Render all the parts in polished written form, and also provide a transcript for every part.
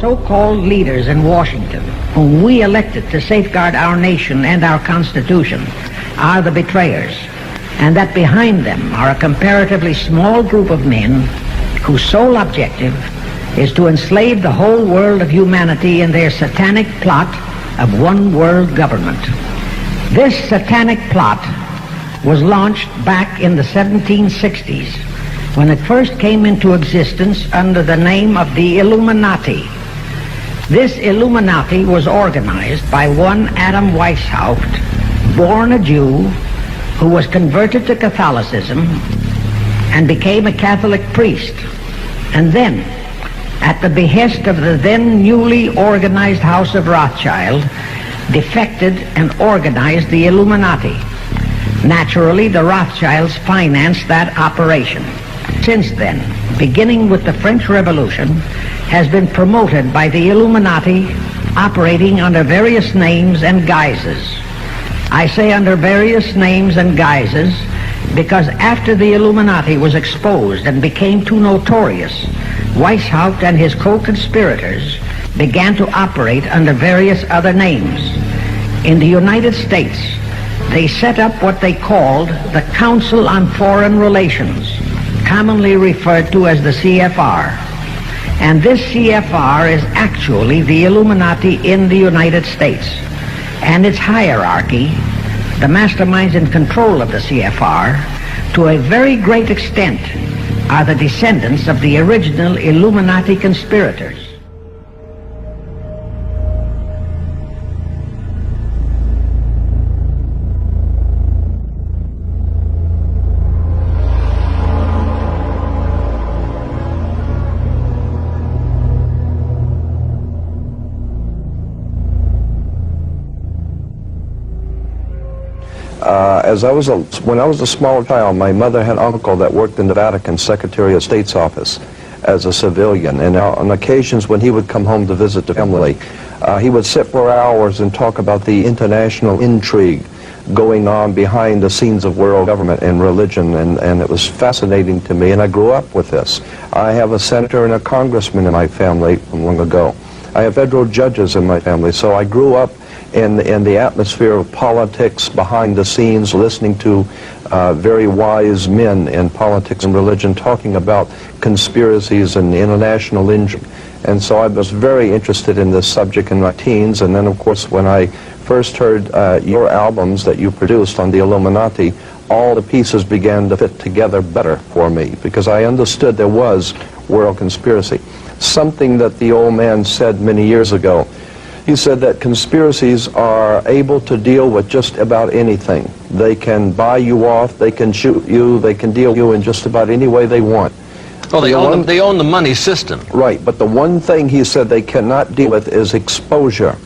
so-called leaders in Washington, whom we elected to safeguard our nation and our Constitution, are the betrayers, and that behind them are a comparatively small group of men whose sole objective is to enslave the whole world of humanity in their satanic plot of one world government. This satanic plot was launched back in the 1760s when it first came into existence under the name of the Illuminati. This Illuminati was organized by one Adam Weishaupt, born a Jew, who was converted to Catholicism and became a Catholic priest, and then, at the behest of the then newly organized House of Rothschild, defected and organized the Illuminati. Naturally, the Rothschilds financed that operation. Since then, beginning with the French Revolution, has been promoted by the Illuminati, operating under various names and guises. I say under various names and guises because after the Illuminati was exposed and became too notorious, Weishaupt and his co-conspirators began to operate under various other names. In the United States, they set up what they called the Council on Foreign Relations, commonly referred to as the CFR. And this CFR is actually the Illuminati in the United States. And its hierarchy, the masterminds in control of the CFR, to a very great extent, are the descendants of the original Illuminati conspirators. When I was a small child, my mother had an uncle that worked in the Vatican Secretary of State's office as a civilian, and on occasions when he would come home to visit the family, he would sit for hours and talk about the international intrigue going on behind the scenes of world government and religion, and it was fascinating to me, and I grew up with this. I have a senator and a congressman in my family from long ago. I have federal judges in my family, so I grew up in the atmosphere of politics behind the scenes, listening to very wise men in politics and religion talking about conspiracies and international intrigue. And so I was very interested in this subject in my teens, and then of course when I first heard your albums that you produced on the Illuminati, all the pieces began to fit together better for me, because I understood there was world conspiracy. Something that the old man said many years ago. He said that conspiracies are able to deal with just about anything. They can buy you off, they can shoot you, they can deal with you in just about any way they want. Well, they own the money system. Right, but the one thing he said they cannot deal with is exposure.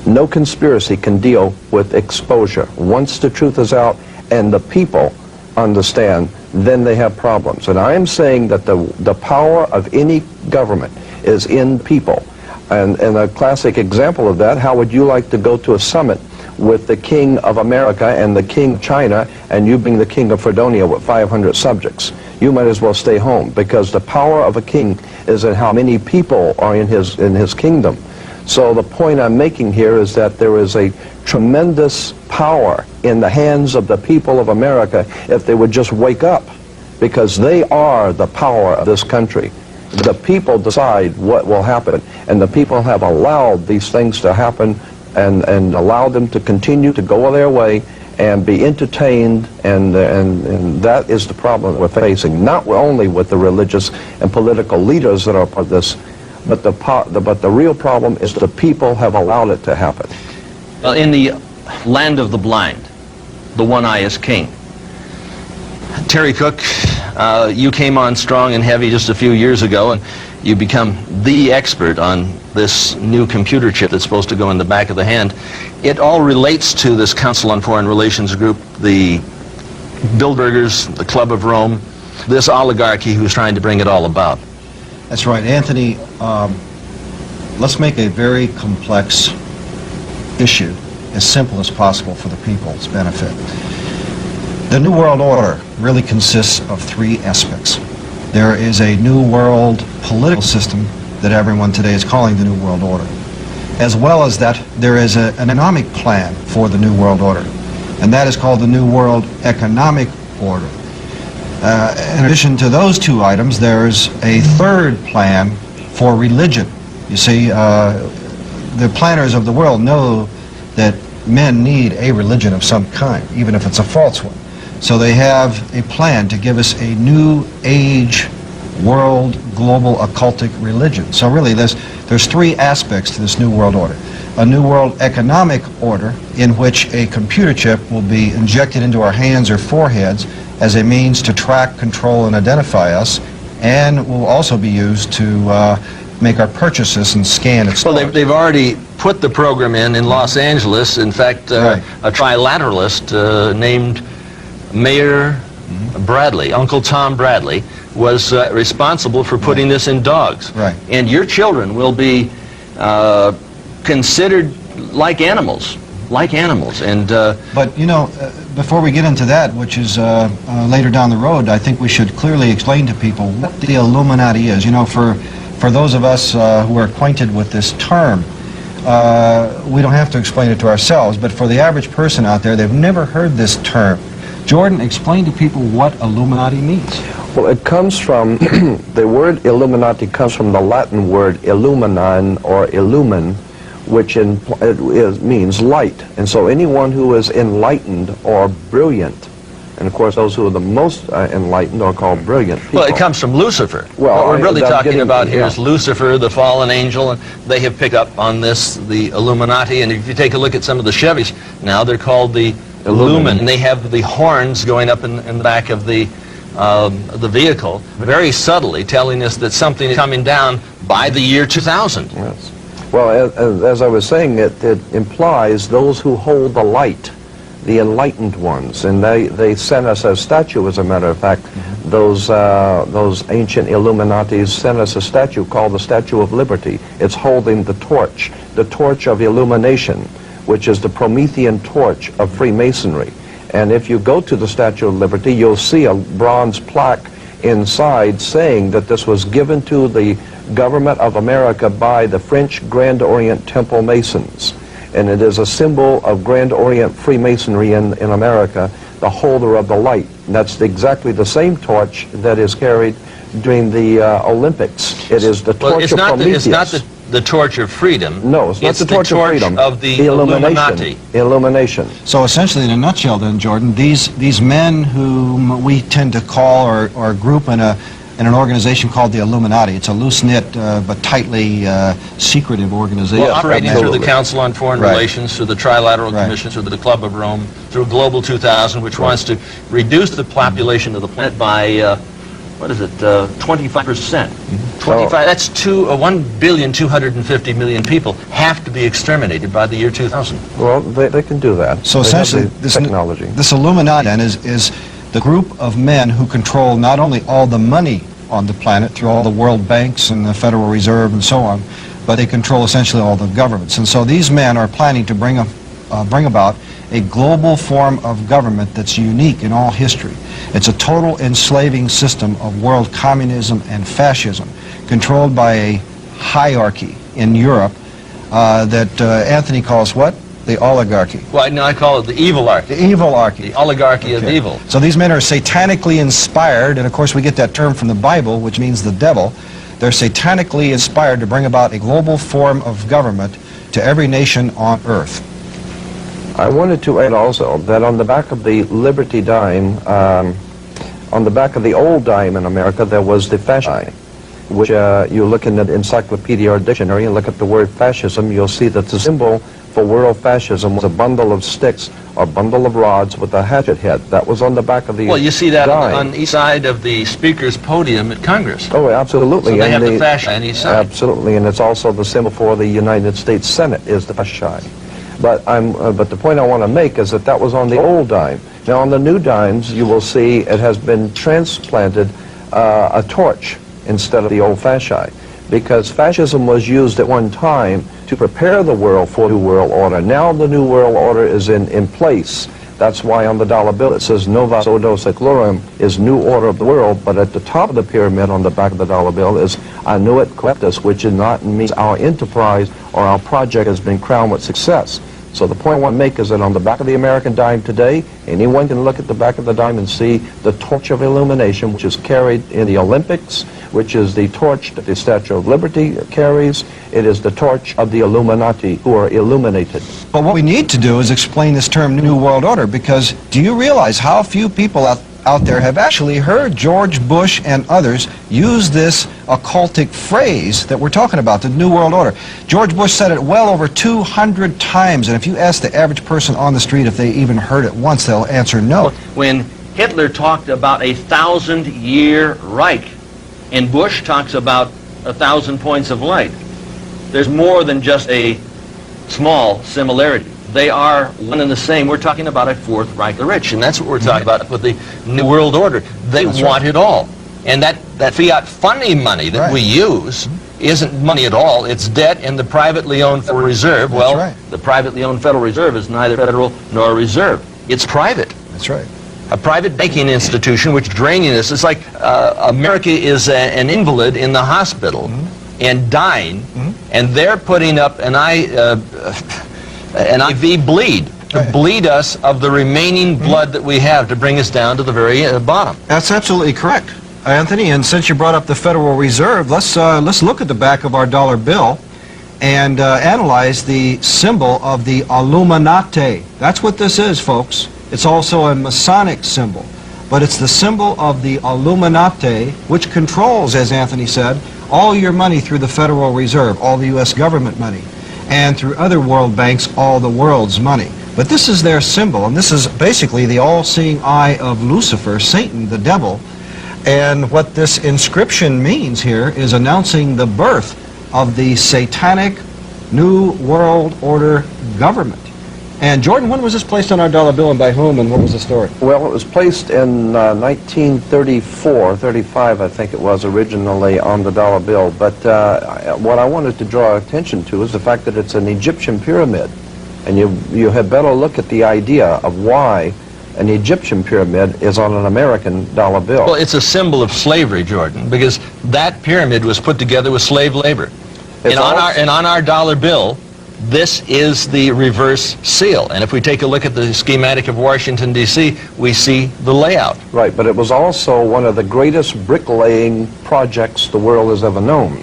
No conspiracy can deal with exposure. Once the truth is out and the people understand, then they have problems. And I am saying that the power of any government is in people. And a classic example of that, how would you like to go to a summit with the King of America and the King of China, and you being the King of Fredonia with 500 subjects? You might as well stay home, because the power of a king is in how many people are in his kingdom. So the point I'm making here is that there is a tremendous power in the hands of the people of America if they would just wake up, because they are the power of this country. The people decide what will happen, and the people have allowed these things to happen and allowed them to continue to go their way and be entertained, and that is the problem we're facing, not only with the religious and political leaders that are part of this, but the real problem is the people have allowed it to happen. Well, in the land of the blind, the one eye is king. Terry Cook, you came on strong and heavy just a few years ago, and you become the expert on this new computer chip that's supposed to go in the back of the hand. It all relates to this Council on Foreign Relations group, the Bilderbergers, the Club of Rome, this oligarchy who's trying to bring it all about. That's right, Anthony. Let's make a very complex issue as simple as possible for the people's benefit. The New World Order really consists of three aspects. There is a New World political system that everyone today is calling the New World Order. As well as that, there is an economic plan for the New World Order, and that is called the New World Economic Order. In addition to those two items, there's a third plan for religion. You see, the planners of the world know that men need a religion of some kind, even if it's a false one. So they have a plan to give us a new age world global occultic religion. So really there's three aspects to this New World Order. A New World Economic Order in which a computer chip will be injected into our hands or foreheads as a means to track, control, and identify us, and will also be used to make our purchases and scan its Well, they've already put the program in Los Angeles. In fact, Right. a trilateralist named Mayor Bradley, Uncle Tom Bradley, was responsible for putting this in dogs. Right. And your children will be considered like animals. And But, you know, before we get into that, which is later down the road, I think we should clearly explain to people what the Illuminati is. You know, for those of us who are acquainted with this term, we don't have to explain it to ourselves, but for the average person out there, they've never heard this term. Jordan, explain to people what Illuminati means. Well, it comes from, the word Illuminati comes from the Latin word illuminan or illumin, which means light. And so anyone who is enlightened or brilliant, and of course those who are the most enlightened are called brilliant people. well, it comes from Lucifer. Well, what we're really I'm talking getting- about here yeah. is Lucifer, the fallen angel, and they have picked up on this, the Illuminati. And if you take a look at some of the Chevys now, they're called the Illumin, and they have the horns going up in the back of the vehicle, very subtly telling us that something is coming down by the year 2000. Yes. Well, as I was saying, it implies those who hold the light, the enlightened ones, and they sent us a statue, as a matter of fact. Those ancient Illuminatis sent us a statue called the Statue of Liberty. It's holding the torch of illumination, which is the Promethean torch of Freemasonry. And if you go to the Statue of Liberty, you'll see a bronze plaque inside saying that this was given to the government of America by the French Grand Orient Temple Masons. And it is a symbol of Grand Orient Freemasonry in America, the holder of the light. And that's exactly the same torch that is carried during the Olympics. It is the torch Well, of Prometheus. it's not the torch of freedom. No, it's not the torch of freedom. Of the illumination. Illuminati. Illumination. So essentially, in a nutshell then, Jordan, these men whom we tend to call or group in an organization called the Illuminati, it's a loose-knit but tightly secretive organization. Well, operating through absolutely. the Council on Foreign Right. Relations, through the Trilateral Right. Commission, through the Club of Rome, through Global 2000, which wants to reduce the population of the planet by, 25%. 25, that's 1,250,000,000 people have to be exterminated by the year 2000. Well, they can do that. So They have essentially, the technology. this Illuminati then is the group of men who control not only all the money on the planet through all the world banks and the Federal Reserve and so on, but they control essentially all the governments. And so these men are planning to bring about a global form of government that's unique in all history. It's a total enslaving system of world communism and fascism, controlled by a hierarchy in Europe that Anthony calls what? The oligarchy. Well, no, I call it the evilarchy, The evilarchy. the oligarchy of Okay. evil. So these men are satanically inspired, and of course we get that term from the Bible, which means the devil. They're satanically inspired to bring about a global form of government to every nation on earth. I wanted to add also that on the back of the Liberty dime, on the back of the old dime in America, there was the fascist, which you look in the encyclopedia or dictionary and look at the word fascism, you'll see that the symbol for world fascism was a bundle of sticks or bundle of rods with a hatchet head. That was on the back of the Well, you see that dime. on each side of the Speaker's podium at Congress. Oh, absolutely. So they And have the fascist on each side. Absolutely, and it's also the symbol for the United States Senate is the fascist. But the point I want to make is that was on the old dime. Now on the new dimes, you will see it has been transplanted a torch instead of the old fascist, because fascism was used at one time to prepare the world for the New World Order. Now the New World Order is in place. That's why on the dollar bill it says Novus Ordo Seclorum is New Order of the World, but at the top of the pyramid on the back of the dollar bill is Annuit Coeptus, which is not means our enterprise or our project has been crowned with success. So the point I want to make is that on the back of the American dime today, anyone can look at the back of the dime and see the torch of illumination, which is carried in the Olympics, which is the torch that the Statue of Liberty carries. It is the torch of the Illuminati, who are illuminated. But what we need to do is explain this term New World Order, because do you realize how few people out there have actually heard George Bush and others use this occultic phrase that we're talking about, the New World Order? George Bush said it well over 200 times, and if you ask the average person on the street if they even heard it once, they'll answer no. When Hitler talked about a 1,000-year Reich, and Bush talks about 1,000 points of light, there's more than just a small similarity. They are one and the same. We're talking about a Fourth Reich the Rich, and that's what we're talking about with the New World Order. They want it all. And that fiat funding money that we use isn't money at all. It's debt in the privately owned Federal Reserve. Well, the privately owned Federal Reserve is neither federal nor a reserve. It's private. That's right. A private banking institution which is draining us. It's like America is an invalid in the hospital and dying, and they're putting up an IV bleed to bleed us of the remaining blood that we have to bring us down to the very bottom. That's absolutely correct, Anthony. And since you brought up the Federal Reserve, let's look at the back of our dollar bill and analyze the symbol of the Illuminati. That's what this is, folks. It's also a Masonic symbol, but it's the symbol of the Illuminati, which controls, as Anthony said, all your money through the Federal Reserve, all the U.S. government money, and through other world banks, all the world's money. But this is their symbol, and this is basically the all-seeing eye of Lucifer, Satan, the devil. And what this inscription means here is announcing the birth of the satanic New World Order government. And Jordan, when was this placed on our dollar bill and by whom, and what was the story? Well, it was placed in 1934, 35 I think it was originally on the dollar bill. But what I wanted to draw attention to is the fact that it's an Egyptian pyramid. And you had better look at the idea of why an Egyptian pyramid is on an American dollar bill. Well, it's a symbol of slavery, Jordan, because that pyramid was put together with slave labor. And on our dollar bill, this is the reverse seal. And if we take a look at the schematic of Washington, D.C., we see the layout. Right, but it was also one of the greatest bricklaying projects the world has ever known.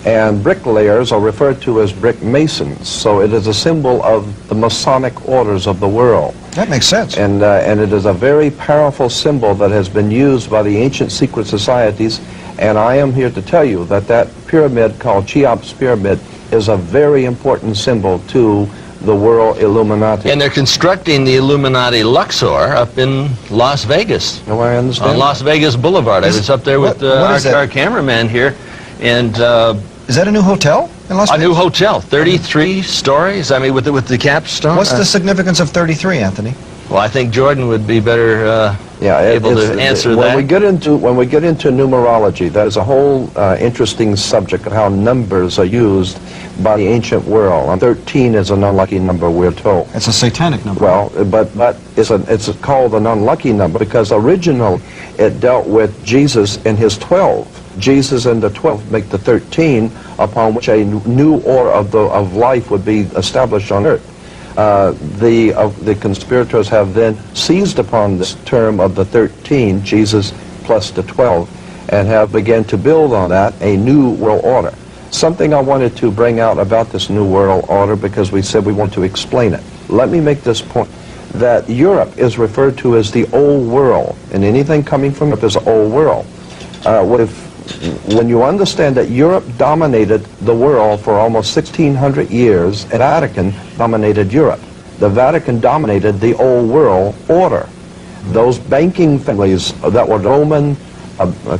And bricklayers are referred to as brick masons, so it is a symbol of the Masonic orders of the world. That makes sense. And it is a very powerful symbol that has been used by the ancient secret societies, and I am here to tell you that that pyramid called Cheops Pyramid is a very important symbol to the world Illuminati. And they're constructing the Illuminati Luxor up in Las Vegas. No, I understand. On Las Vegas Boulevard. I was up there with our cameraman here, and is that a new hotel in Las Vegas? A new hotel, 33 stories. I mean, with the capstone. What's the significance of 33, Anthony? Well, I think Jordan would be better able to answer when that. We get into numerology, that is a whole interesting subject of how numbers are used by the ancient world. And 13 is an unlucky number, we're told. It's a satanic number. Well, but it's called an unlucky number because originally it dealt with Jesus and his 12. Jesus and the 12 make the 13, upon which a new order of life would be established on earth. The conspirators have then seized upon this term of the 13, Jesus plus the 12, and have begun to build on that a new world order. Something I wanted to bring out about this new world order, because we said we want to explain it. Let me make this point, that Europe is referred to as the old world, and anything coming from Europe is the old world. When you understand that Europe dominated the world for almost 1,600 years, and Vatican dominated Europe. The Vatican dominated the old world order. Those banking families that were Roman,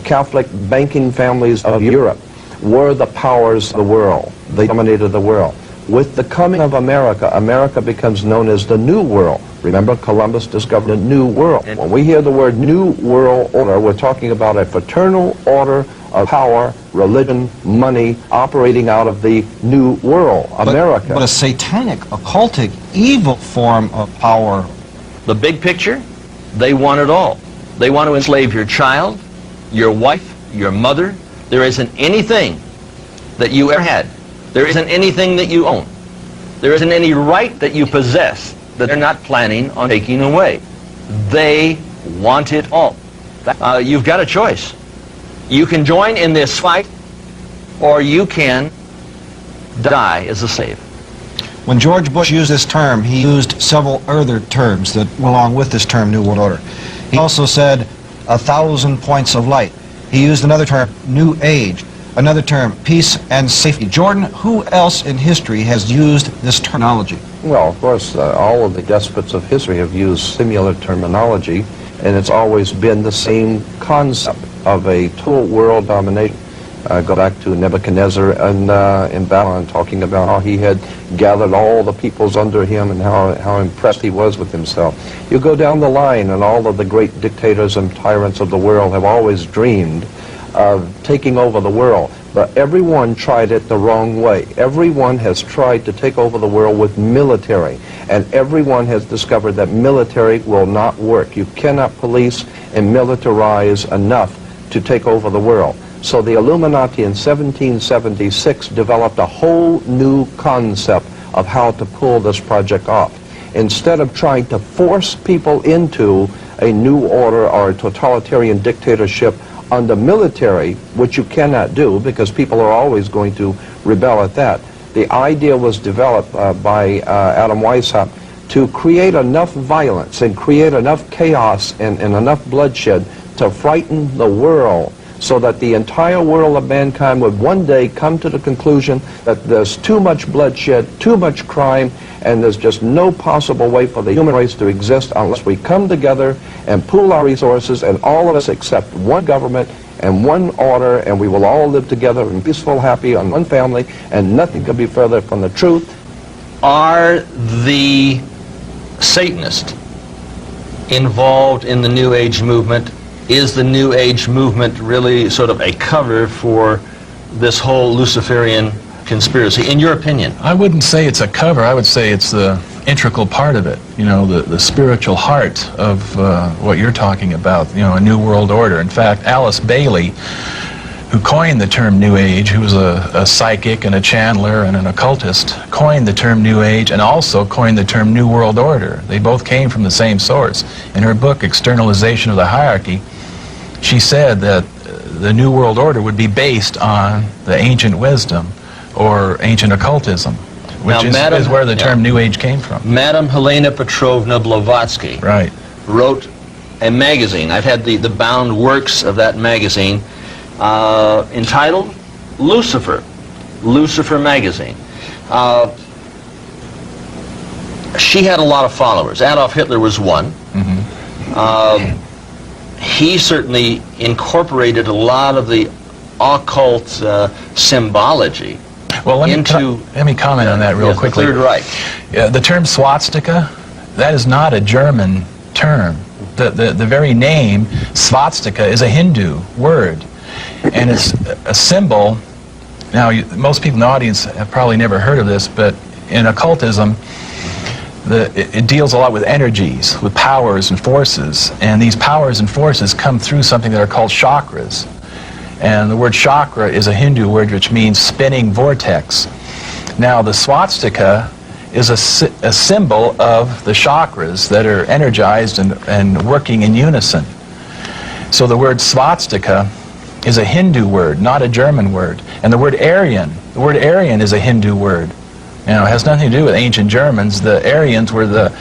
Catholic banking families of Europe were the powers of the world. They dominated the world. With the coming of America, America becomes known as the New World. Remember, Columbus discovered a new world. When we hear the word New World Order, we're talking about a fraternal order of power, religion, money, operating out of the New World, America. But a satanic, occultic, evil form of power The big picture, they want it all. They want to enslave your child, your wife, your mother. There isn't anything that you ever had. There isn't anything that you own. There isn't any right that you possess that they're not planning on taking away. They want it all. You've got a choice. You can join in this fight, or you can die as a slave. When George Bush used this term, he used several other terms that went along with this term, New World Order. He also said 1,000 points of light. He used another term, New Age. Another term, peace and safety. Jordan, who else in history has used this terminology? Well, of course, all of the despots of history have used similar terminology, and it's always been the same concept of a total world domination. Go back to Nebuchadnezzar in Babylon, talking about how he had gathered all the peoples under him and how impressed he was with himself. You go down the line, and all of the great dictators and tyrants of the world have always dreamed of taking over the world, but everyone tried it the wrong way. Everyone has tried to take over the world with military, and everyone has discovered that military will not work. You cannot police and militarize enough to take over the world. So the Illuminati in 1776 developed a whole new concept of how to pull this project off. Instead of trying to force people into a new order or a totalitarian dictatorship under military, which you cannot do because people are always going to rebel at that, the idea was developed by Adam Weishaupt to create enough violence and create enough chaos and enough bloodshed to frighten the world, so that the entire world of mankind would one day come to the conclusion that there's too much bloodshed, too much crime, and there's just no possible way for the human race to exist unless we come together and pool our resources, and all of us accept one government and one order, and we will all live together in peaceful, happy, on one family, and nothing could be further from the truth. Are the Satanists involved in the New Age movement? Is the New Age movement really sort of a cover for this whole Luciferian conspiracy, in your opinion? I wouldn't say it's a cover. I would say it's the integral part of it. You know, the spiritual heart of what you're talking about, you know, a new world order. In fact, Alice Bailey, who coined the term New Age, who was a psychic and a channeler and an occultist, coined the term New Age and also coined the term New World Order. They both came from the same source. In her book, Externalization of the Hierarchy, she said that the New World Order would be based on the ancient wisdom or ancient occultism, which is where the term New Age came from. Madame Helena Petrovna Blavatsky wrote a magazine. I've had the bound works of that magazine entitled Lucifer, Lucifer Magazine. She had a lot of followers. Adolf Hitler was one. He certainly incorporated a lot of the occult symbology. Well, let me comment on that real quickly. The Third Reich. The term swastika, that is not a German term. The very name swastika is a Hindu word, and it's a symbol. Now, most people in the audience have probably never heard of this, but in occultism, it deals a lot with energies, with powers and forces, and these powers and forces come through something that are called chakras. And the word chakra is a Hindu word which means spinning vortex. Now, the swastika is a symbol of the chakras that are energized and working in unison. So the word swastika is a Hindu word, not a German word. And the word Aryan is a Hindu word. You know, it has nothing to do with ancient Germans. The Aryans were the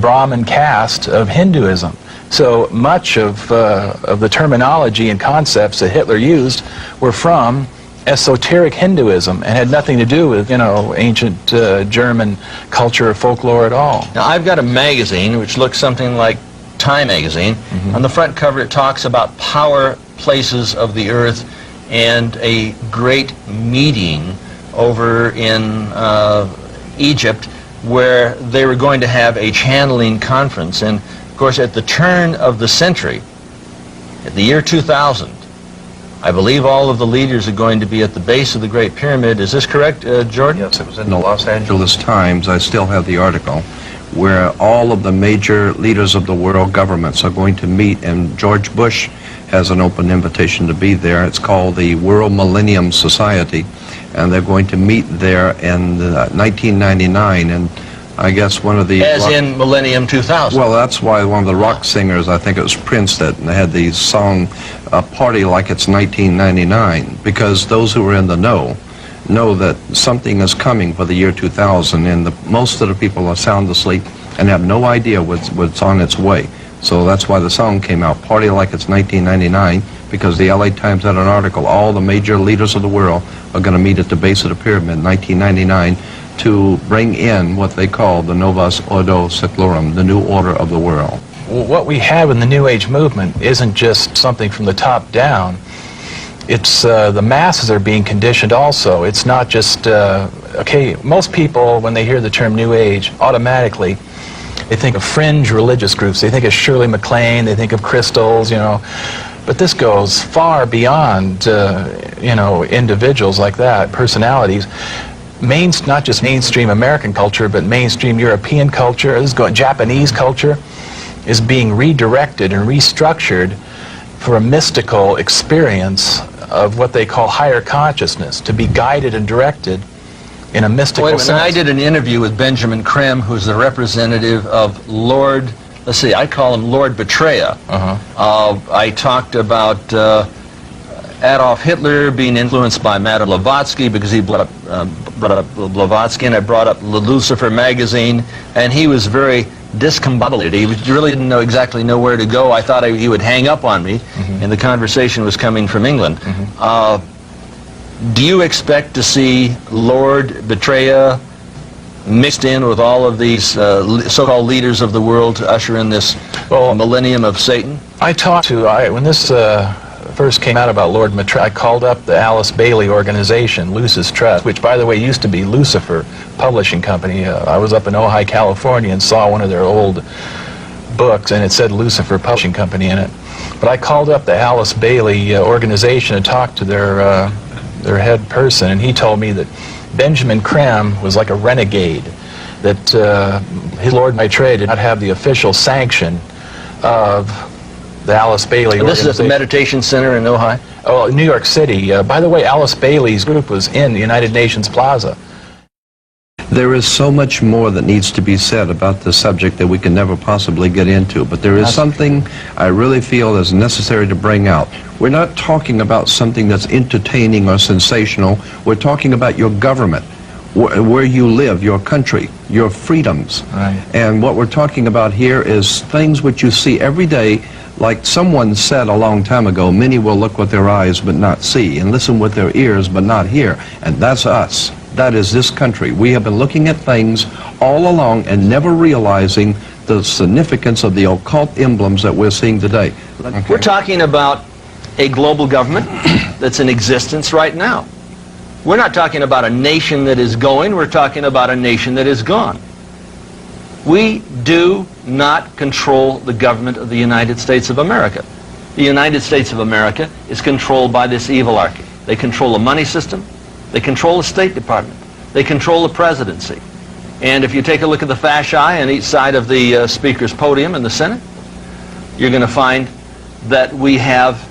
Brahmin caste of Hinduism. So much of the terminology and concepts that Hitler used were from esoteric Hinduism and had nothing to do with, you know, ancient German culture or folklore at all. Now, I've got a magazine which looks something like Time magazine. On the front cover it talks about power places of the earth and a great meeting over in Egypt where they were going to have a channeling conference. And of course, at the turn of the century, at the year 2000, I believe all of the leaders are going to be at the base of the Great Pyramid. Is this correct, Jordan? Yes, it was in the Los Angeles Times. I still have the article, where all of the major leaders of the world governments are going to meet, and George Bush has an open invitation to be there. It's called the World Millennium Society, and they're going to meet there in 1999, and I guess one of the... As in Millennium 2000. Well, that's why one of the rock singers, I think it was Prince, that had the song Party Like It's 1999, because those who are in the know that something is coming for the year 2000, and most of the people are sound asleep and have no idea what's on its way. So that's why the song came out, Party Like It's 1999, because the LA Times had an article, all the major leaders of the world are going to meet at the base of the pyramid in 1999 to bring in what they call the Novus Ordo Seclorum, the new order of the world. Well, what we have in the New Age movement isn't just something from the top down. It's the masses are being conditioned also. It's not just, okay, most people, when they hear the term New Age, automatically, they think of fringe religious groups. They think of Shirley MacLaine, they think of crystals, you know. But this goes far beyond, you know, individuals like that, personalities. Not just mainstream American culture, but mainstream European culture, Japanese culture, is being redirected and restructured for a mystical experience of what they call higher consciousness, to be guided and directed in a mystical sense. I did an interview with Benjamin Creme, who's the representative of Lord, let's see, I call him Lord Betraya. I talked about Adolf Hitler being influenced by Madame Blavatsky, because he brought up Blavatsky, and I brought up Lucifer magazine, and he was very discombobulated. He really didn't exactly know where to go. I thought he would hang up on me, and the conversation was coming from England. Do you expect to see Lord Betraya mixed in with all of these so-called leaders of the world to usher in this millennium of Satan? I talked to, when this first came out about Lord Betraya, I called up the Alice Bailey organization, Lucis Trust, which, by the way, used to be Lucifer Publishing Company. I was up in Ojai, California, and saw one of their old books, and it said Lucifer Publishing Company in it. But I called up the Alice Bailey organization and talked to their head person, and he told me that Benjamin Creme was like a renegade, that his Lord Betraya did not have the official sanction of the Alice Bailey And this is at the Meditation Center in Ojai? Oh, New York City. By the way, Alice Bailey's group was in the United Nations Plaza. There is so much more that needs to be said about this subject that we can never possibly get into, but there is something I really feel is necessary to bring out. We're not talking about something that's entertaining or sensational. We're talking about your government, where you live, your country, your freedoms. Right. And what we're talking about here is things which you see every day. Like someone said a long time ago, many will look with their eyes but not see, and listen with their ears but not hear. And that's us. That is this country. We have been looking at things all along and never realizing the significance of the occult emblems that we're seeing today. Okay. We're talking about a global government that's in existence right now. We're not talking about a nation that is going, we're talking about a nation that is gone. We do not control the government of the United States of America. The United States of America is controlled by this evil archy. They control the money system, they control the State Department, they control the presidency. And if you take a look at the fasci on each side of the Speaker's podium in the Senate, you're going to find that we have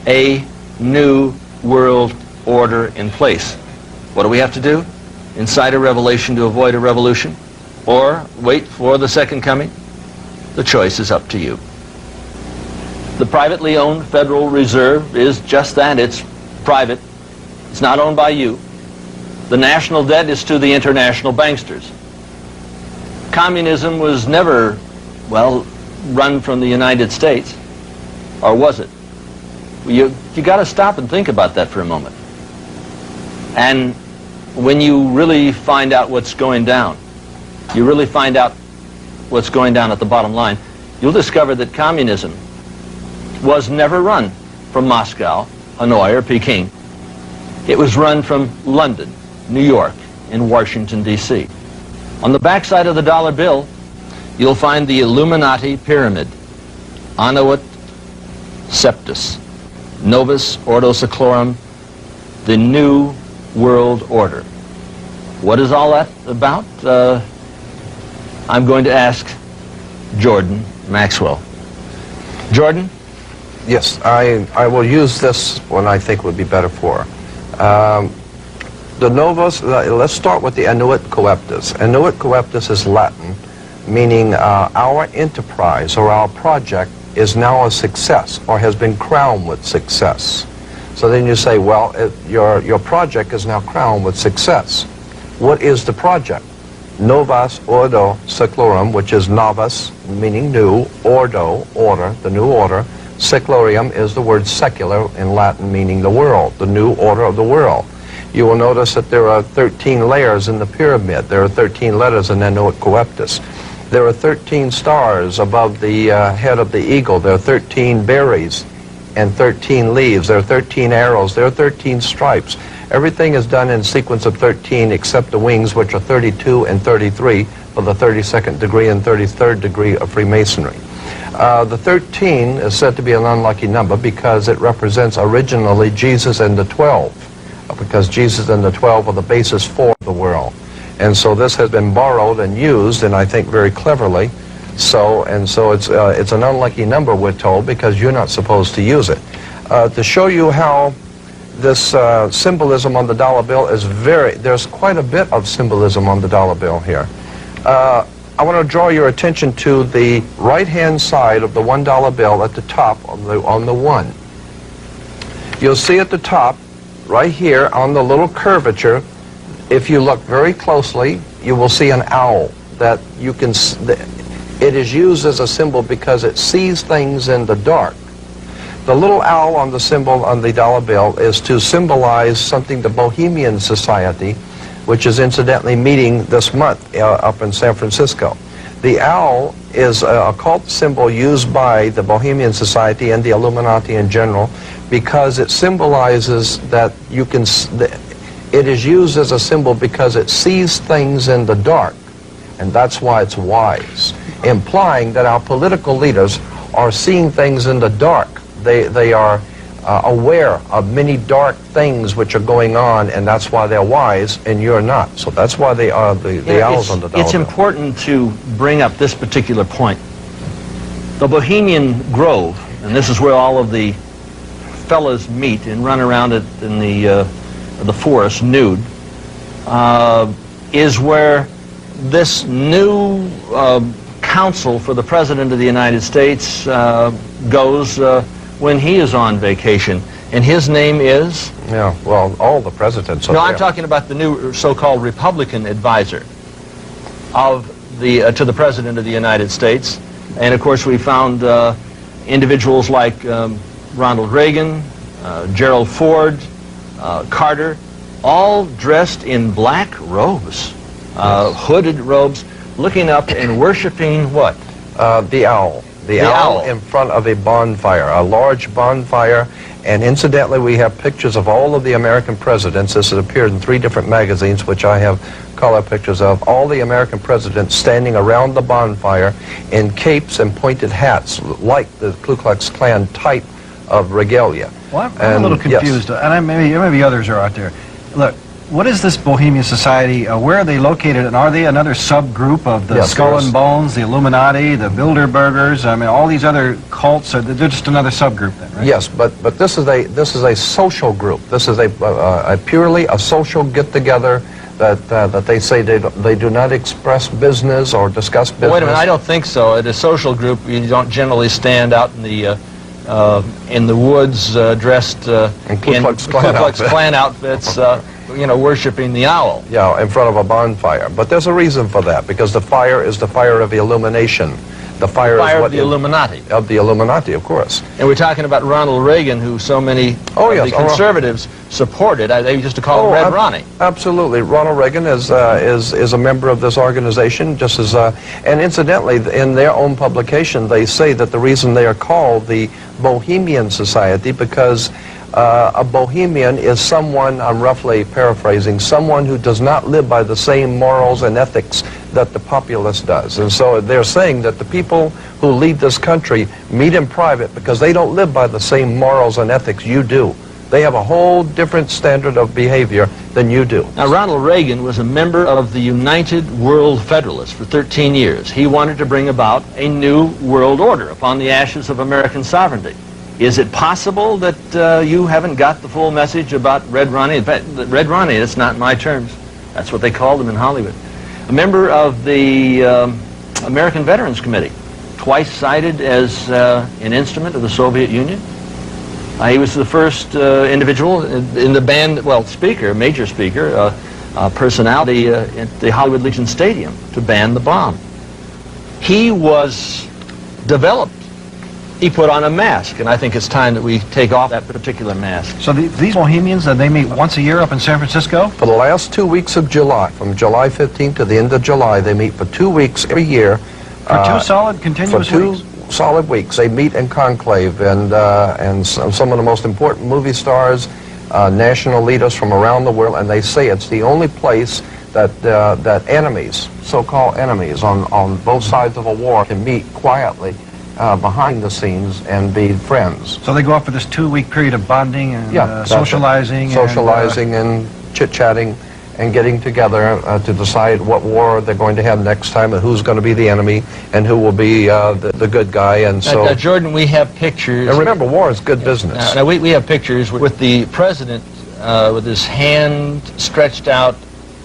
a new world order in place. What do we have to do? Incite a revelation to avoid a revolution? Or wait for the second coming? The choice is up to you. The privately owned Federal Reserve is just that. It's private. It's not owned by you. The national debt is to the international banksters. Communism was never, well, run from the United States. Or was it? You got to stop and think about that for a moment. And when you really find out what's going down, you really find out what's going down at the bottom line, you'll discover that communism was never run from Moscow, Hanoi, or Peking. It was run from London, New York, and Washington, D.C. On the backside of the dollar bill, you'll find the Illuminati pyramid, Annuit Septus, Novus Ordo Seclorum, the New World Order. What is all that about? I'm going to ask Jordan Maxwell. Jordan? Yes, I will use this one I think would be better for. The novus, let's start with the annuit coeptus. Annuit coeptus is Latin, meaning our enterprise or our project is now a success or has been crowned with success. So then you say, well, your project is now crowned with success. What is the project? Novus Ordo Seclorum, which is novus, meaning new, ordo, order, the new order. Seclorium is the word secular in Latin, meaning the world, the new order of the world. You will notice that there are 13 layers in the pyramid. There are 13 letters in Annuit coeptus. There are 13 stars above the head of the eagle. There are 13 berries and 13 leaves. There are 13 arrows. There are 13 stripes. Everything is done in sequence of 13 except the wings, which are 32 and 33 for the 32nd degree and 33rd degree of Freemasonry. The 13 is said to be an unlucky number because it represents originally Jesus and the 12, because Jesus and the 12 are the basis for the world. And so this has been borrowed and used, and I think very cleverly. So it's an unlucky number, we're told, because you're not supposed to use it. To show you how this symbolism on the dollar bill is there's quite a bit of symbolism on the dollar bill here. I want to draw your attention to the right-hand side of the $1 bill at the top on the 1. You'll see at the top, right here on the little curvature, if you look very closely, you will see an owl that you can. It is used as a symbol because it sees things in the dark. The little owl on the symbol on the dollar bill is to symbolize something the Bohemian Society, which is incidentally meeting this month up in San Francisco. The owl is a occult symbol used by the Bohemian Society and the Illuminati in general because it symbolizes that you can. It is used as a symbol because it sees things in the dark, and that's why it's wise, implying that our political leaders are seeing things in the dark. They are aware of many dark things which are going on, and that's why they're wise, and you're not. So that's why they are the owls on the dollar It's bill. important to bring up this particular point. The Bohemian Grove, and this is where all of the fellas meet and run around it in the forest nude, is where this new counsel for the President of the United States goes when he is on vacation. And his name is? Yeah, well, all the presidents are No, there. I'm talking about the new so-called Republican advisor of to the President of the United States. And of course we found individuals like Ronald Reagan, Gerald Ford, Carter, all dressed in black robes, hooded robes, looking up and worshiping what? The owl. The owl in front of a bonfire, a large bonfire. And incidentally, we have pictures of all of the American presidents. This has appeared in 3 different magazines, which I have color pictures of. All the American presidents standing around the bonfire in capes and pointed hats, like the Ku Klux Klan type of regalia. Well, I'm a little confused, and maybe others are out there. Look, what is this Bohemian Society? Where are they located, and are they another subgroup of the Skull and Bones, the Illuminati, the Bilderbergers? I mean, all these other cults, they're just another subgroup then, right? Yes, but this is a social group. This is a purely a social get-together that they say they do not express business or discuss business. Wait a minute, I don't think so. At a social group, you don't generally stand out in the woods dressed in Ku Klux Klan outfits, you know, worshiping the owl. Yeah, in front of a bonfire. But there's a reason for that, because the fire is the fire of illumination. The fire is of the Illuminati. Of the Illuminati, of course. And we're talking about Ronald Reagan, who so many the conservatives supported. They used to call him Red Ronnie. Absolutely. Ronald Reagan is a member of this organization, just as and incidentally, in their own publication, they say that the reason they are called the Bohemian Society because a Bohemian is someone, I'm roughly paraphrasing, someone who does not live by the same morals and ethics that the populace does. And so they're saying that the people who lead this country meet in private because they don't live by the same morals and ethics you do. They have a whole different standard of behavior than you do. Now, Ronald Reagan was a member of the United World Federalists for 13 years. He wanted to bring about a new world order upon the ashes of American sovereignty. Is it possible that you haven't got the full message about Red Ronnie? In fact, Red Ronnie, it's not my terms. That's what they called him in Hollywood. A member of the American Veterans Committee, twice cited as an instrument of the Soviet Union. He was the first individual in the band, well, speaker, major speaker, personality at the Hollywood Legion Stadium to ban the bomb. He was developed. He put on a mask, and I think it's time that we take off that particular mask. So these Bohemians, they meet once a year up in San Francisco? For the last 2 weeks of July, from July 15th to the end of July, they meet for 2 weeks every year. For 2 solid, continuous weeks? Solid weeks. They meet in conclave, and some of the most important movie stars, national leaders from around the world, and they say it's the only place that that enemies, so-called enemies on both sides of a war, can meet quietly behind the scenes and be friends. So they go out for this 2-week period of bonding and that's socializing. it. Socializing and chit-chatting and getting together to decide what war they're going to have next time and who's going to be the enemy and who will be the good guy. And so, Jordan, we have pictures. And remember, war is good business. Now we have pictures with the president with his hand stretched out,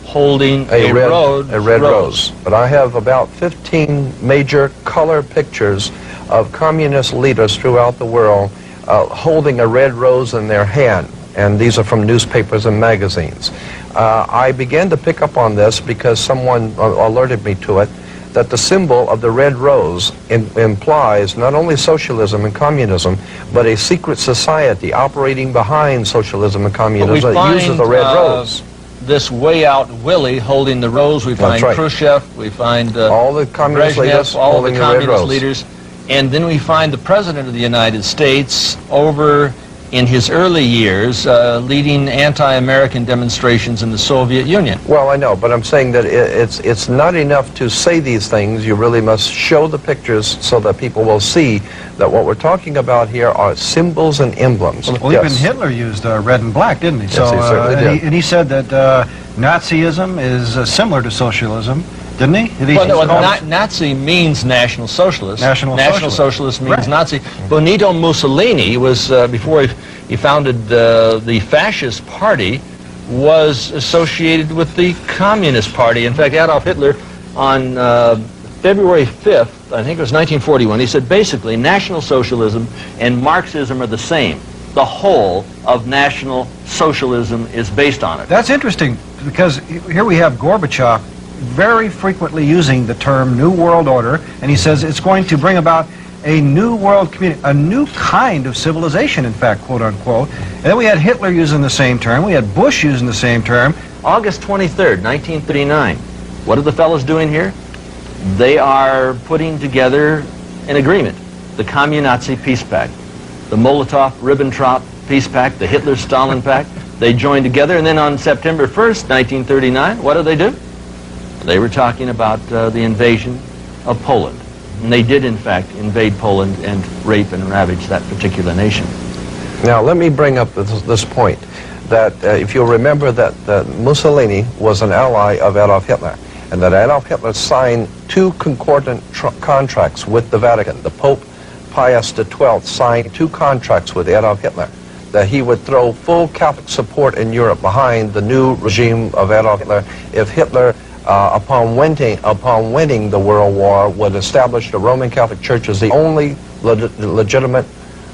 holding a red rose. But I have about 15 major color pictures of communist leaders throughout the world holding a red rose in their hand. And these are from newspapers and magazines. I began to pick up on this because someone alerted me to it, that the symbol of the red rose implies not only socialism and communism, but a secret society operating behind socialism and communism that uses the red rose. This way out Willie holding the rose. We find right. Khrushchev, we find all the communist leaders, all the holding the red communist rose. leaders, and then we find the President of the United States over in his early years leading anti-American demonstrations in the Soviet Union. Well, I know, but I'm saying that it's not enough to say these things. You really must show the pictures so that people will see that what we're talking about here are symbols and emblems. Well, even Hitler used red and black, didn't he? Yes, he certainly did. And he said that Nazism is similar to socialism. Didn't he? Well, Nazi means National Socialist. National Socialist means right. Nazi. Benito Mussolini was, before he founded the Fascist Party, was associated with the Communist Party. In fact, Adolf Hitler, on February 5th, I think it was 1941, he said, basically, National Socialism and Marxism are the same. The whole of National Socialism is based on it. That's interesting, because here we have Gorbachev very frequently using the term New World Order, and he says it's going to bring about a new world community, a new kind of civilization, in fact, quote unquote. And then we had Hitler using the same term, we had Bush using the same term. August 23rd, 1939. What are the fellows doing here? They are putting together an agreement, the Commun-Nazi Peace Pact, the Molotov-Ribbentrop Peace Pact, the Hitler-Stalin Pact. They joined together, and then on September 1st, 1939, what do? They were talking about the invasion of Poland. And they did, in fact, invade Poland and rape and ravage that particular nation. Now, let me bring up this point, that if you'll remember that Mussolini was an ally of Adolf Hitler, and that Adolf Hitler signed 2 concordant contracts with the Vatican. The Pope Pius XII signed 2 contracts with Adolf Hitler, that he would throw full Catholic support in Europe behind the new regime of Adolf Hitler if Hitler, upon winning the World War, would establish the Roman Catholic Church as the only legitimate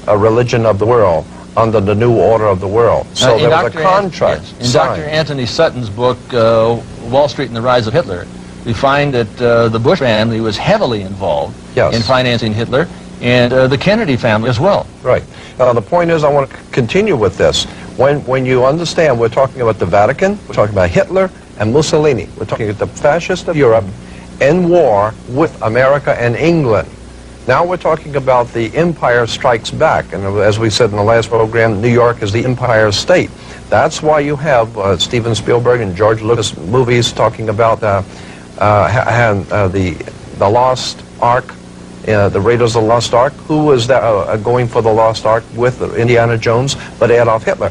religion of the world under the new order of the world. So there was a contract In signed. Dr. Anthony Sutton's book, Wall Street and the Rise of Hitler, we find that the Bush family was heavily involved in financing Hitler, and the Kennedy family as well. Right. Now, the point is, I want to continue with this. When you understand, we're talking about the Vatican, we're talking about Hitler and Mussolini. We're talking about the fascists of Europe in war with America and England. Now we're talking about the Empire Strikes Back, and as we said in the last program, New York is the Empire State. That's why you have Steven Spielberg and George Lucas movies talking about the Lost Ark, the Raiders of the Lost Ark. Who was that, going for the Lost Ark with Indiana Jones but Adolf Hitler?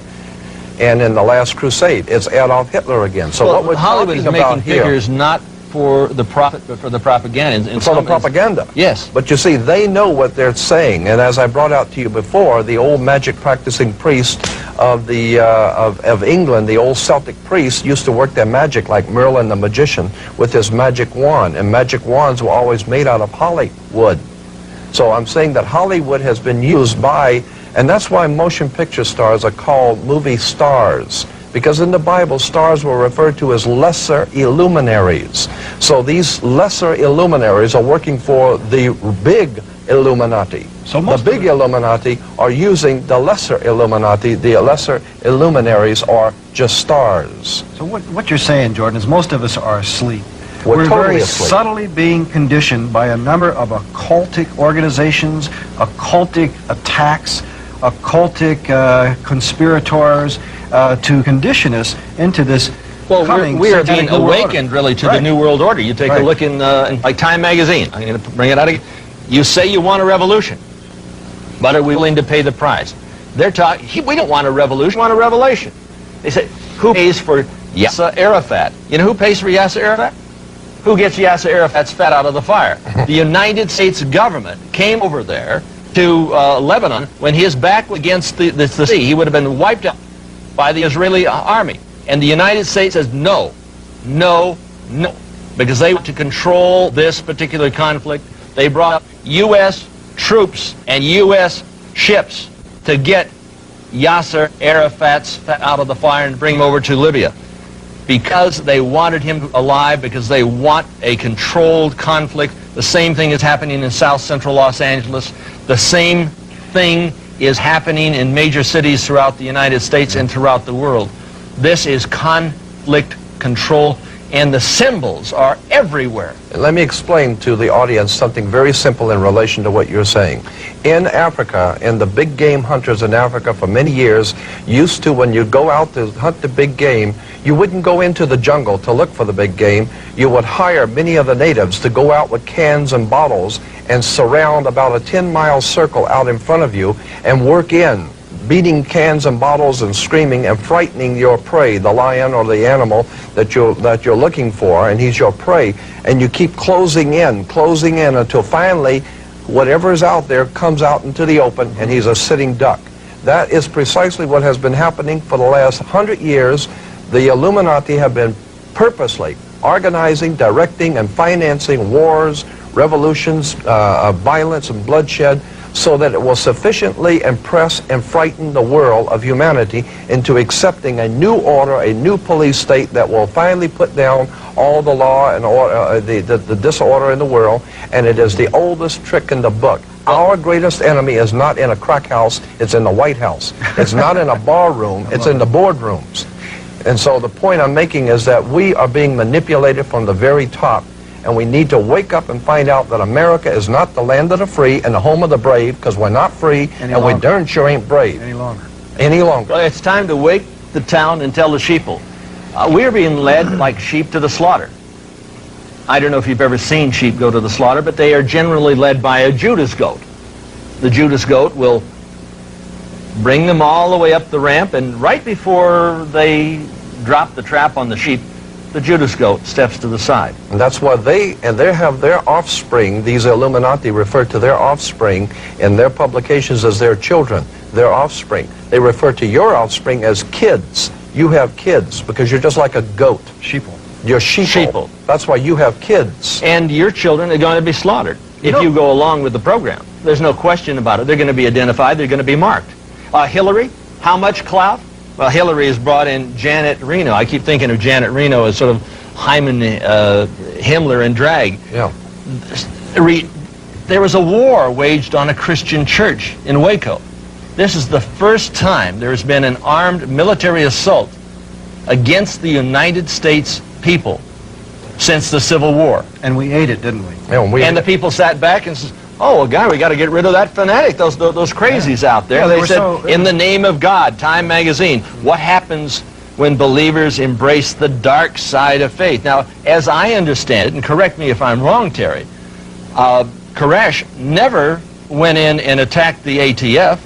And in The Last Crusade, it's Adolf Hitler again. So what we're Hollywood is talking making about here, figures not for the profit, but for the propaganda. for the propaganda. Yes. But you see, they know what they're saying, and as I brought out to you before, the old magic practicing priest of of England, the old Celtic priest, used to work their magic like Merlin the magician with his magic wand, and magic wands were always made out of holly wood. So I'm saying that Hollywood has been used by, and that's why motion picture stars are called movie stars. Because in the Bible, stars were referred to as lesser illuminaries. So these lesser illuminaries are working for the big Illuminati. So the big Illuminati are using the lesser Illuminati. The lesser illuminaries are just stars. So what you're saying, Jordan, is most of us are asleep. We're totally very asleep. subtly being conditioned by a number of occultic organizations, occultic attacks, occultic conspirators to condition us into this coming we are being satanic new world order. awakened, really, to the Right. New World Order. You take a Right. look in like Time magazine. I'm going to bring it out again. You say you want a revolution, but are we willing to pay the price? They're talking, we don't want a revolution, we want a revelation. They say, who pays for Yasser Arafat? You know who pays for Yasser Arafat? Who gets Yasser Arafat's fat out of the fire? The United States government came over there to Lebanon when his back was against the sea. He would have been wiped out by the Israeli army. And the United States says no, no, no, because they want to control this particular conflict. They brought up U.S. troops and U.S. ships to get Yasser Arafat's fat out of the fire and bring him over to Libya, because they wanted him alive, because they want a controlled conflict. The same thing is happening in South Central Los Angeles. The same thing is happening in major cities throughout the United States and throughout the world. This is conflict control, and the symbols are everywhere. Let me explain to the audience something very simple in relation to what you're saying. In Africa, and the big game hunters in Africa for many years used to, when you go out to hunt the big game, you wouldn't go into the jungle to look for the big game. You would hire many of the natives to go out with cans and bottles and surround about a 10-mile circle out in front of you and work in, beating cans and bottles and screaming and frightening your prey, the lion or the animal that you're looking for, and he's your prey. And you keep closing in until finally whatever is out there comes out into the open, and he's a sitting duck. That is precisely what has been happening for the last 100 years. The Illuminati have been purposely organizing, directing, and financing wars, revolutions, violence, and bloodshed, so that it will sufficiently impress and frighten the world of humanity into accepting a new order, a new police state that will finally put down all the law and order, the disorder in the world. And it is the oldest trick in the book. Our greatest enemy is not in a crack house, it's in the White House. It's not in a bar room, it's in the boardrooms. And so the point I'm making is that we are being manipulated from the very top. And we need to wake up and find out that America is not the land of the free and the home of the brave, because we're not free and we darn sure ain't brave Any longer. any longer. Well, it's time to wake the town and tell the sheeple. We're being led like sheep to the slaughter. I don't know if you've ever seen sheep go to the slaughter, but they are generally led by a Judas goat. The Judas goat will bring them all the way up the ramp, and right before they drop the trap on the sheep, the Judas goat steps to the side. And that's why they have their offspring, these Illuminati refer to their offspring in their publications as their children, their offspring. They refer to your offspring as kids. You have kids because you're just like a goat. Sheeple. You're sheeple. That's why you have kids. And your children are going to be slaughtered if you go along with the program. There's no question about it. They're going to be identified. They're going to be marked. Hillary, how much clout? Well, Hillary has brought in Janet Reno. I keep thinking of Janet Reno as sort of Hyman Himmler in drag. Yeah. There was a war waged on a Christian church in Waco. This is the first time there has been an armed military assault against the United States people since the Civil War. And we ate it, didn't we? Yeah, And the people sat back and said, oh, well, God, we got to get rid of that fanatic, those crazies out there. Yeah, they were said, so- in the name of God, Time magazine, what happens when believers embrace the dark side of faith? Now, as I understand it, and correct me if I'm wrong, Terry, Koresh never went in and attacked the ATF.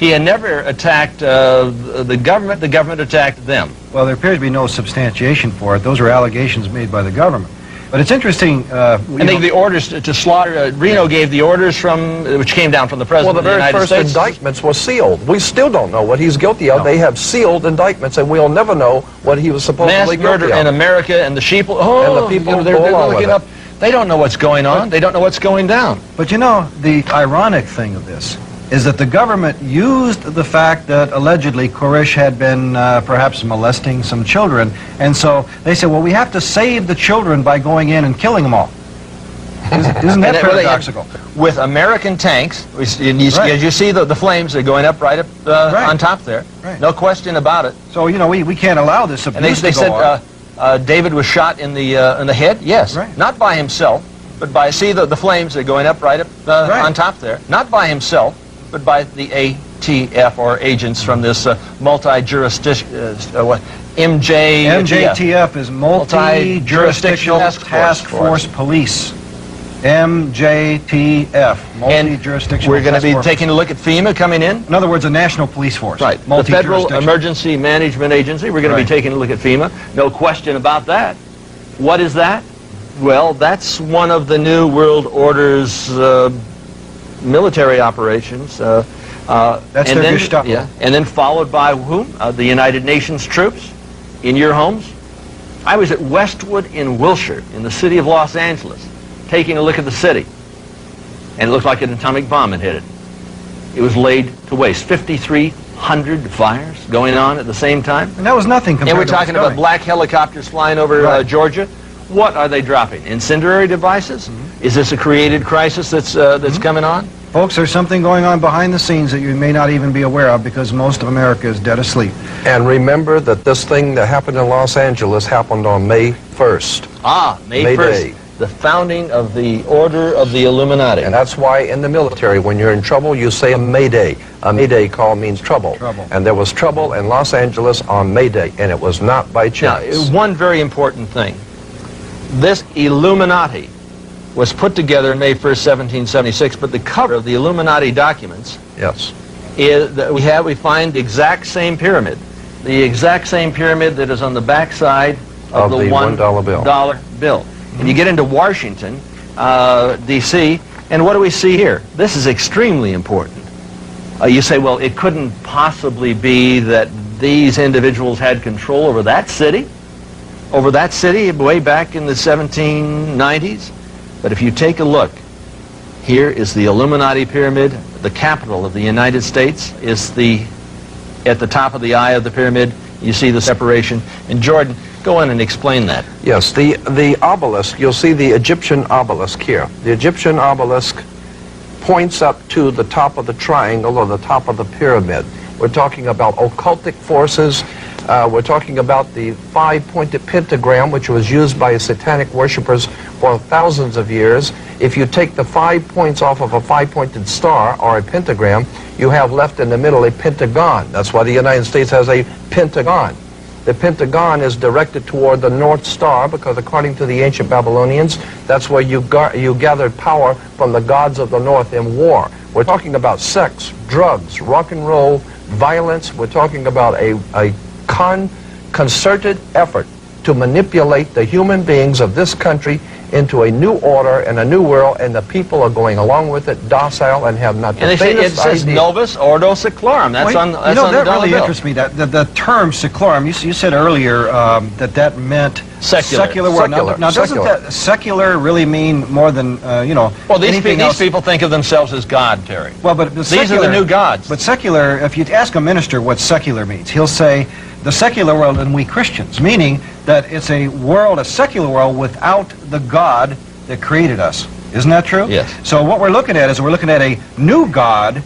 He had never attacked the government attacked them. Well, there appears to be no substantiation for it. Those are allegations made by the government. But it's interesting. And the orders to slaughter, Reno gave the orders which came down from the Well, President the of the very United first States. indictments were sealed. We still don't know what he's guilty of. No. They have sealed indictments, and we'll never know what he was supposedly Mass murder guilty in of. America, and the people, And the people they're go along with looking it. up. They don't know what's going on. They don't know what's going down. But you know, the ironic thing of this is that the government used the fact that allegedly Koresh had been perhaps molesting some children, and so they said, well, we have to save the children by going in and killing them all. Isn't that paradoxical? With American tanks, and Right. as you see the flames are going up right up Right. on top there. Right. No question about it. So, you know, we can't allow this And abuse they to go on. said David was shot in the head. Yes, Right. not by himself, but by the flames are going up right up Right. on top there. Not by himself, but by the ATF or agents from this multi-jurisdiction MJTF. MJTF is Multi-Jurisdictional Task Force Police. MJTF, Multi-Jurisdictional We're going to Task be Force. taking a look at FEMA coming in. In other words, a national police force. Right. The Federal Multi-jurisdictional. Emergency Management Agency. We're going to Right. be taking a look at FEMA. No question about that. What is that? Well, that's one of the New World Order's military operations. That's and their then, Gestapo. Yeah, and then followed by whom? The United Nations troops in your homes. I was at Westwood in Wilshire, in the city of Los Angeles, taking a look at the city. And it looked like an atomic bomb had hit it. It was laid to waste. 5,300 fires going on at the same time. And that was nothing compared And we're to what's talking about coming. black helicopters flying over Right. Georgia. What are they dropping? Incendiary devices? Mm-hmm. Is this a created crisis that's coming on? Folks, there's something going on behind the scenes that you may not even be aware of because most of America is dead asleep. And remember that this thing that happened in Los Angeles happened on May 1st. May May 1st, Day. the founding of the Order of the Illuminati. And that's why in the military, when you're in trouble, you say a Mayday. A Mayday call means trouble. Trouble. And there was trouble in Los Angeles on May Day, and it was not by Now, chance. one very important thing. This Illuminati was put together on May 1st, 1776, but the cover of the Illuminati documents Yes. is that we find the exact same pyramid. The exact same pyramid that is on the back side of Of the $1 bill. $1 bill. And you get into Washington, D.C., and what do we see here? This is extremely important. You say, well, it couldn't possibly be that these individuals had control over that city? Over that city way back in the 1790s? But if you take a look, here is the Illuminati pyramid. The capital of the United States is at the top of the eye of the pyramid. You see the separation. And Jordan, go in and explain that. Yes, the obelisk, you'll see the Egyptian obelisk here. The Egyptian obelisk points up to the top of the triangle or the top of the pyramid. We're talking about occultic forces. We're talking about the five-pointed pentagram, which was used by satanic worshippers for thousands of years. If you take the 5 points off of a five-pointed star or a pentagram, you have left in the middle a pentagon. That's why the United States has a pentagon. The pentagon is directed toward the North Star because according to the ancient Babylonians, that's where you gathered power from the gods of the North in war. We're talking about sex, drugs, rock and roll, violence. We're talking about a concerted effort to manipulate the human beings of this country into a new order and a new world, and the people are going along with it docile and have not the And they say it faintest says idea. Novus Ordo Seclorum. That's on you know, the that dollar really bill. interests me. That the term seclorum. You said earlier that meant Secular. word. Secular. Now doesn't Secular. that secular really mean more than you know? Well, these anything else? people think of themselves as God, Terry. Well, but These are the new gods. But secular, if you ask a minister what secular means, he'll say the secular world and we Christians, meaning that it's a world, a secular world without the God that created us. Isn't that true? Yes. So what we're looking at is we're looking at a new God,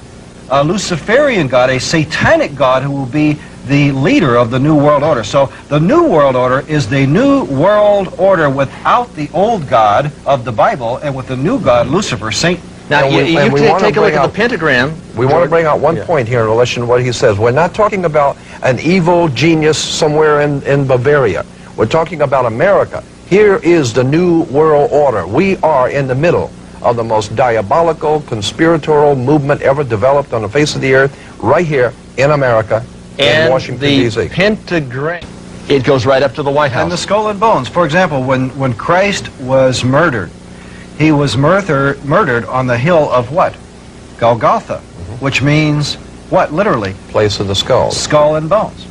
a Luciferian God, a satanic God who will be the leader of the New World Order. So the New World Order is the New World Order without the old God of the Bible and with the new God, Lucifer, Satan. Now, And we- you and we wanna take a look bring at out- the pentagram. We want to bring out one Yeah. point here in relation to what he says. We're not talking about an evil genius somewhere in Bavaria. We're talking about America. Here is the New World Order. We are in the middle of the most diabolical, conspiratorial movement ever developed on the face of the earth, right here in America, in And Washington, the D.C. pentagram, it goes right up to the White House. And the skull and bones. For example, when Christ was murdered, he was murdered on the hill of what? Golgotha, which means what, literally? Place of the skulls. Skull and bones.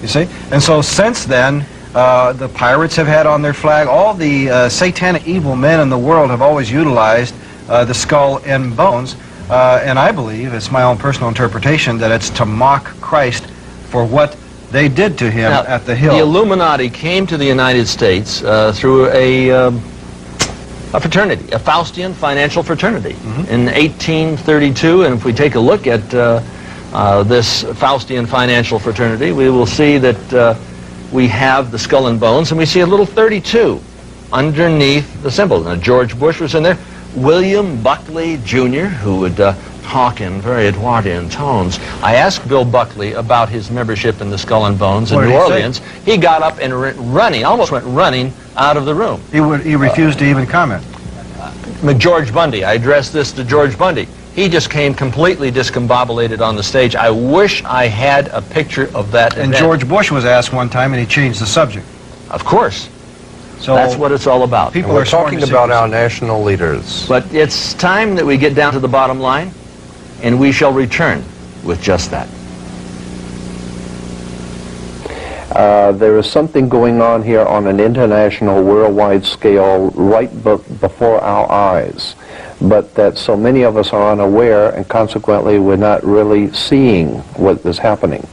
You see? And so since then, the pirates have had on their flag, all the satanic evil men in the world have always utilized the skull and bones. And I believe, it's my own personal interpretation, that it's to mock Christ for what they did to him Now, at the hill. The Illuminati came to the United States through a fraternity, a Faustian financial fraternity, in 1832. And if we take a look at this Faustian financial fraternity, we will see that we have the skull and bones, and we see a little 32 underneath the symbol. Now, George Bush was in there. William Buckley, Jr., who would talk in very Edwardian tones. I asked Bill Buckley about his membership in the Skull and Bones in What did New he say? Orleans. He got up and almost went running out of the room. He refused to even comment. George Bundy, I addressed this to George Bundy. He just came completely discombobulated on the stage. I wish I had a picture of that And event. George Bush was asked one time, and he changed the subject. Of course. So That's what it's all about. people We're are sworn talking to about secrecy. our national leaders. But it's time that we get down to the bottom line, and we shall return with just that. There is something going on here on an international, worldwide scale right before our eyes, but that so many of us are unaware, and consequently we're not really seeing what is happening.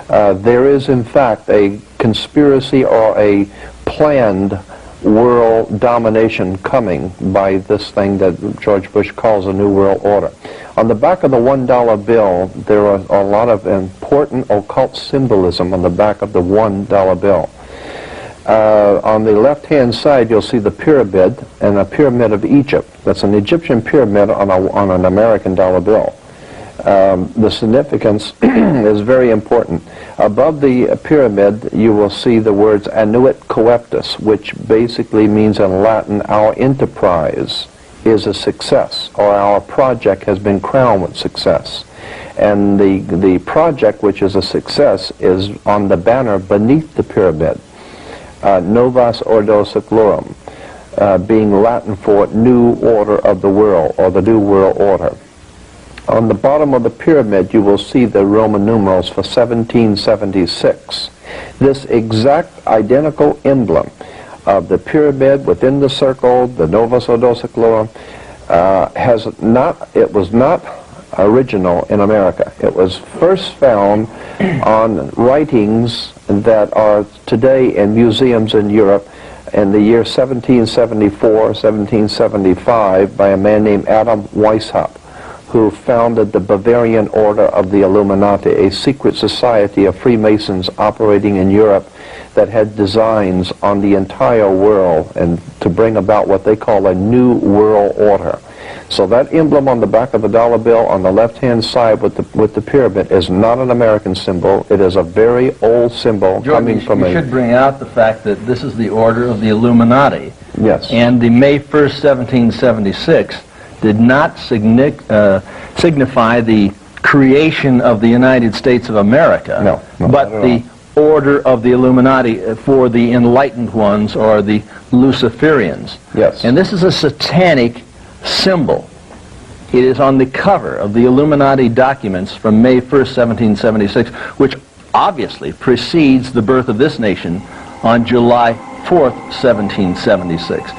There is, in fact, a conspiracy or a planned world domination coming by this thing that George Bush calls a New World Order. On the back of the $1 bill, there are a lot of important occult symbolism on the back of the $1 bill. On the left-hand side, you'll see the pyramid, and a pyramid of Egypt. That's an Egyptian pyramid on an American dollar bill. The significance is very important. Above the pyramid, you will see the words Annuit Coeptus, which basically means in Latin, our enterprise is a success, or our project has been crowned with success. And the project, which is a success, is on the banner beneath the pyramid, Novus Ordo Seclorum, being Latin for New Order of the World, or the New World Order. On the bottom of the pyramid, you will see the Roman numerals for 1776. This exact identical emblem of the pyramid within the circle, the Novus Ordo Seclorum, it was not original in America. It was first found on writings that are today in museums in Europe in the year 1774, 1775 by a man named Adam Weishaupt, who founded the Bavarian Order of the Illuminati, a secret society of Freemasons operating in Europe that had designs on the entire world and to bring about what they call a New World Order. So that emblem on the back of the dollar bill on the left-hand side with the pyramid is not an American symbol. It is a very old symbol coming from you should bring out the fact that this is the order of the Illuminati. Yes. And the May 1st, 1776 did not signify the creation of the United States of America, No, but not at the order of the Illuminati for the enlightened ones, or the Luciferians. Yes. And this is a satanic symbol. It is on the cover of the Illuminati documents from May 1st, 1776, which obviously precedes the birth of this nation on July 4th, 1776.